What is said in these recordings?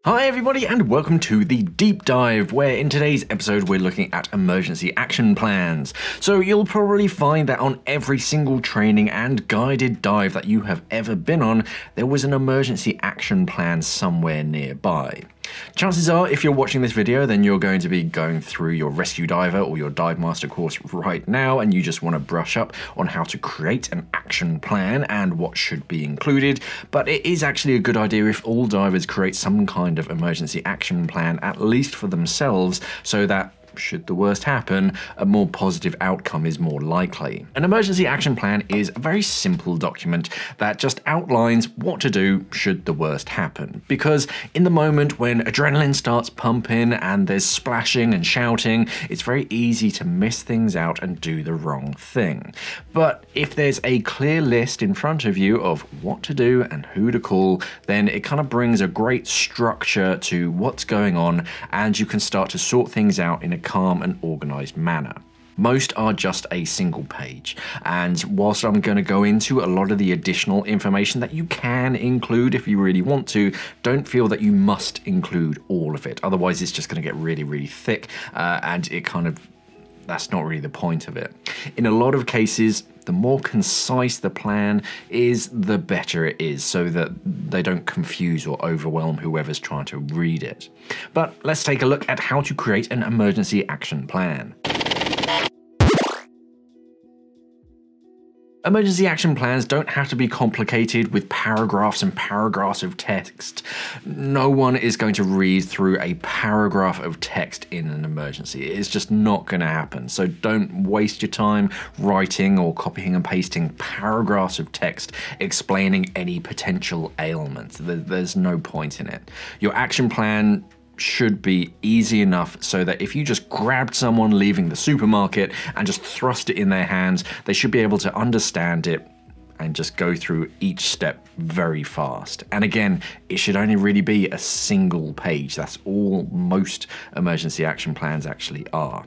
Hi everybody and welcome to the deep dive, where in today's episode we're looking at emergency action plans. So you'll probably find that on every single training and guided dive that you have ever been on, there was an emergency action plan somewhere nearby. Chances are, if you're watching this video, then you're going to be going through your rescue diver or your dive master course right now, and you just want to brush up on how to create an action plan and what should be included. But it is actually a good idea if all divers create some kind of emergency action plan, at least for themselves, so that should the worst happen, a more positive outcome is more likely. An emergency action plan is a very simple document that just outlines what to do should the worst happen. Because in the moment when adrenaline starts pumping and there's splashing and shouting, it's very easy to miss things out and do the wrong thing. But if there's a clear list in front of you of what to do and who to call, then it kind of brings a great structure to what's going on, and you can start to sort things out in a calm and organized manner. Most are just a single page, and whilst I'm going to go into a lot of the additional information that you can include if you really want to, don't feel that you must include all of it. Otherwise it's just going to get really thick, and that's not really the point of it. In a lot of cases, the more concise the plan is, the better it is, so that they don't confuse or overwhelm whoever's trying to read it. But let's take a look at how to create an emergency action plan. Emergency action plans don't have to be complicated with paragraphs and paragraphs of text. No one is going to read through a paragraph of text in an emergency. It's just not going to happen. So don't waste your time writing or copying and pasting paragraphs of text explaining any potential ailments. There's no point in it. Your action plan should be easy enough so that if you just grabbed someone leaving the supermarket and just thrust it in their hands, they should be able to understand it and just go through each step very fast. And again, it should only really be a single page. That's all most emergency action plans actually are.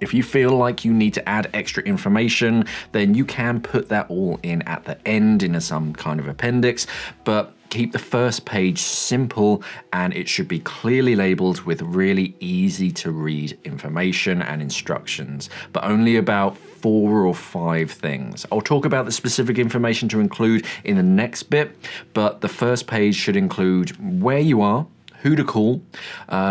If you feel like you need to add extra information, then you can put that all in at the end in some kind of appendix, but keep the first page simple, and it should be clearly labeled with really easy to read information and instructions, but only about 4 or 5 things. I'll talk about the specific information to include in the next bit, but the first page should include where you are, who to call,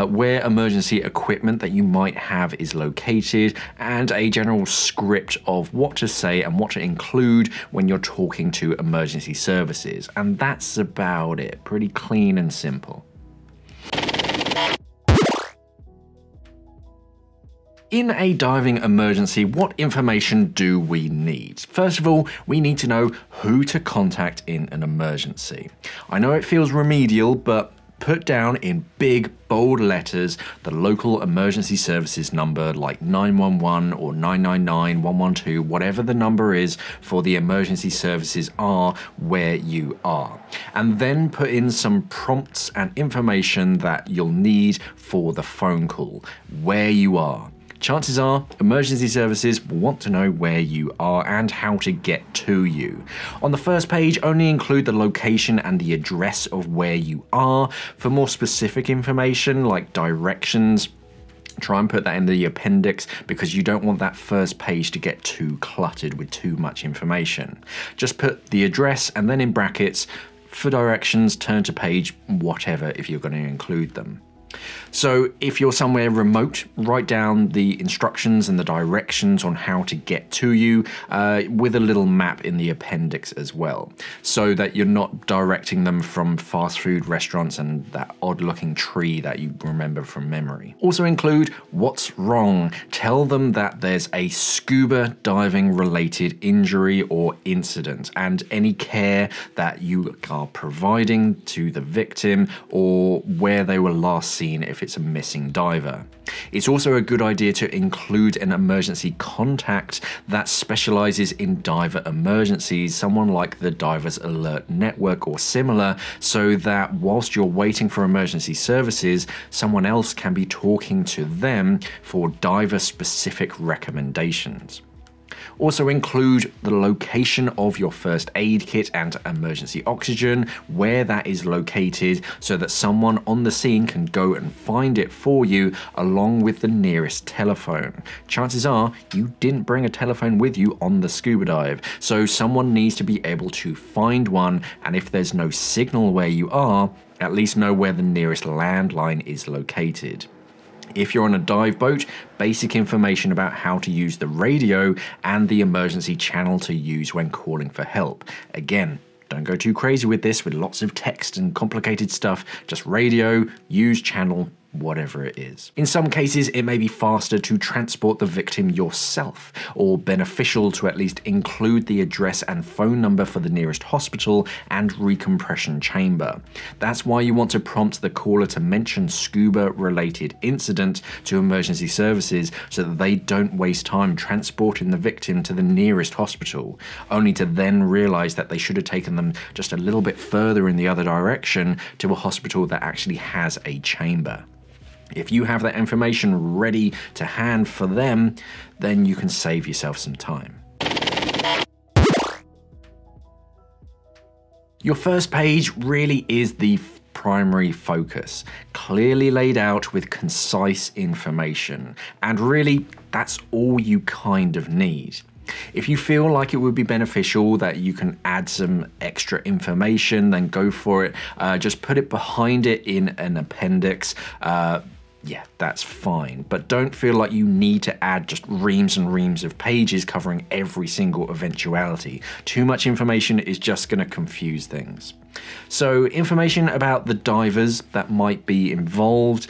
where emergency equipment that you might have is located, and a general script of what to say and what to include when you're talking to emergency services. And that's about it. Pretty clean and simple. In a diving emergency, what information do we need? First of all, we need to know who to contact in an emergency. I know it feels remedial, but put down in big, bold letters the local emergency services number, like 911 or 999, 112, whatever the number is for the emergency services are where you are. And then put in some prompts and information that you'll need for the phone call, where you are. Chances are, emergency services will want to know where you are and how to get to you. On the first page, only include the location and the address of where you are. For more specific information, like directions, try and put that in the appendix, because you don't want that first page to get too cluttered with too much information. Just put the address and then in brackets, for directions, turn to page whatever if you're going to include them. So if you're somewhere remote, write down the instructions and the directions on how to get to you with a little map in the appendix as well, so that you're not directing them from fast food restaurants and that odd looking tree that you remember from memory. Also include what's wrong. Tell them that there's a scuba diving related injury or incident, and any care that you are providing to the victim or where they were last seen if it's a missing diver. It's also a good idea to include an emergency contact that specializes in diver emergencies, someone like the Divers Alert Network or similar, so that whilst you're waiting for emergency services, someone else can be talking to them for diver specific recommendations. Also include the location of your first aid kit and emergency oxygen, where that is located, so that someone on the scene can go and find it for you, along with the nearest telephone. Chances are you didn't bring a telephone with you on the scuba dive, so someone needs to be able to find one, and if there's no signal where you are, at least know where the nearest landline is located. If you're on a dive boat, basic information about how to use the radio and the emergency channel to use when calling for help. Again, don't go too crazy with this with lots of text and complicated stuff, just radio, use channel, whatever it is. In some cases, it may be faster to transport the victim yourself, or beneficial to at least include the address and phone number for the nearest hospital and recompression chamber. That's why you want to prompt the caller to mention scuba-related incident to emergency services, so that they don't waste time transporting the victim to the nearest hospital, only to then realize that they should have taken them just a little bit further in the other direction to a hospital that actually has a chamber. If you have that information ready to hand for them, then you can save yourself some time. Your first page really is the primary focus, clearly laid out with concise information, and really that's all you kind of need. If you feel like it would be beneficial that you can add some extra information, then go for it. Just put it behind it in an appendix. Yeah, that's fine, but don't feel like you need to add just reams and reams of pages covering every single eventuality. Too much information is just going to confuse things. So information about the divers that might be involved,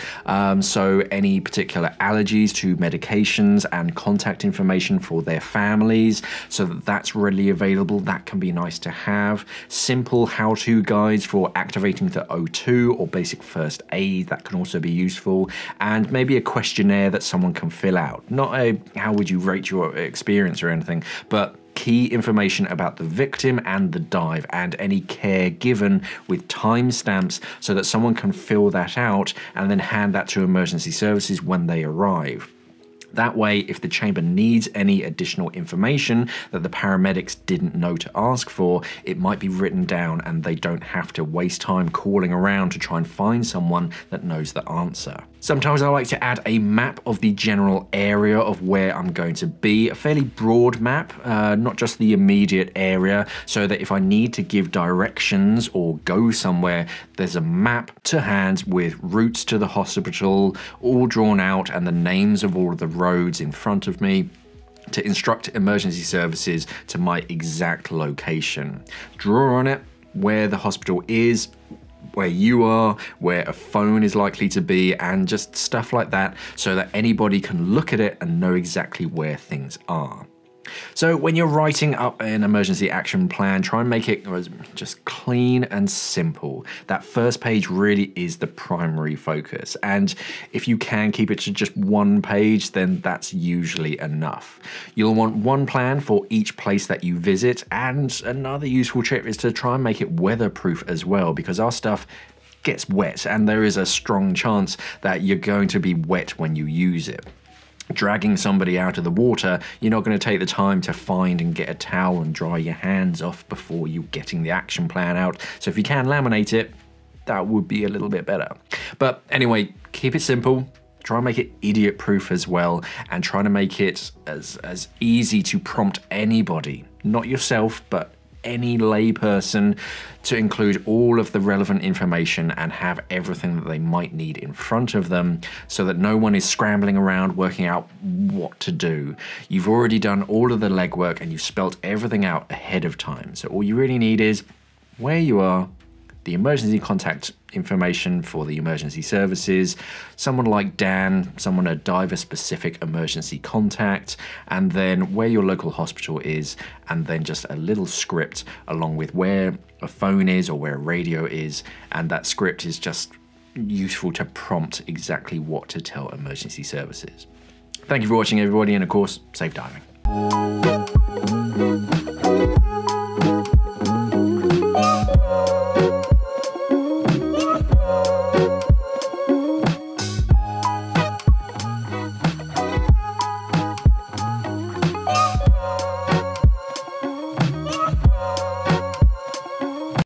so any particular allergies to medications and contact information for their families, so that that's readily available. That can be nice to have. Simple how-to guides for activating the O2 or basic first aid, that can also be useful, and maybe a questionnaire that someone can fill out. Not a how would you rate your experience or anything, but key information about the victim and the dive and any care given with timestamps, so that someone can fill that out and then hand that to emergency services when they arrive. That way, if the chamber needs any additional information that the paramedics didn't know to ask for, it might be written down and they don't have to waste time calling around to try and find someone that knows the answer. Sometimes I like to add a map of the general area of where I'm going to be, a fairly broad map, not just the immediate area, so that if I need to give directions or go somewhere, there's a map to hand with routes to the hospital all drawn out and the names of all of the roads in front of me to instruct emergency services to my exact location. Draw on it where the hospital is, where you are, where a phone is likely to be, and just stuff like that, so that anybody can look at it and know exactly where things are. So when you're writing up an emergency action plan, try and make it just clean and simple. That first page really is the primary focus, and if you can keep it to just one page, then that's usually enough. You'll want one plan for each place that you visit, and another useful tip is to try and make it weatherproof as well, because our stuff gets wet and there is a strong chance that you're going to be wet when you use it. Dragging somebody out of the water, you're not going to take the time to find and get a towel and dry your hands off before you getting the action plan out. So if you can laminate it, that would be a little bit better. But anyway, keep it simple. Try and make it idiot proof as well, and try to make it as easy to prompt anybody, not yourself, but any layperson, to include all of the relevant information and have everything that they might need in front of them, so that no one is scrambling around working out what to do. You've already done all of the legwork and you've spelt everything out ahead of time. So all you really need is where you are, the emergency contact information for the emergency services, someone like Dan, someone a diver-specific emergency contact, and then where your local hospital is, and then just a little script along with where a phone is or where a radio is, and that script is just useful to prompt exactly what to tell emergency services. Thank you for watching, everybody, and of course, safe diving.